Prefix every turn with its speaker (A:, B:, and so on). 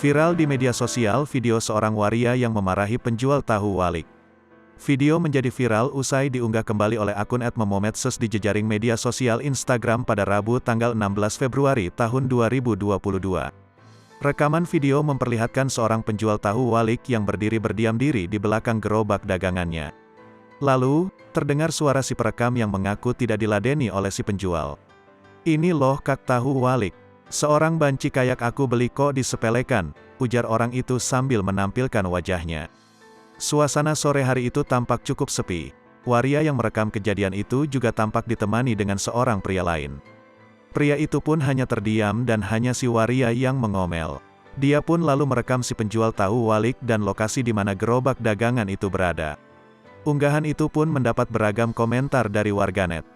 A: Viral di media sosial video seorang waria yang memarahi penjual tahu walik. Video menjadi viral usai diunggah kembali oleh akun @memomedsos di jejaring media sosial Instagram pada Rabu tanggal 16 Februari tahun 2022. Rekaman video memperlihatkan seorang penjual tahu walik yang berdiri berdiam diri di belakang gerobak dagangannya. Lalu, terdengar suara si perekam yang mengaku tidak diladeni oleh si penjual. "Ini loh kak tahu walik. Seorang banci kayak aku beli kok disepelekan," ujar orang itu sambil menampilkan wajahnya. Suasana sore hari itu tampak cukup sepi. Waria yang merekam kejadian itu juga tampak ditemani dengan seorang pria lain. Pria itu pun hanya terdiam dan hanya si waria yang mengomel. Dia pun lalu merekam si penjual tahu walik dan lokasi di mana gerobak dagangan itu berada. Unggahan itu pun mendapat beragam komentar dari warganet.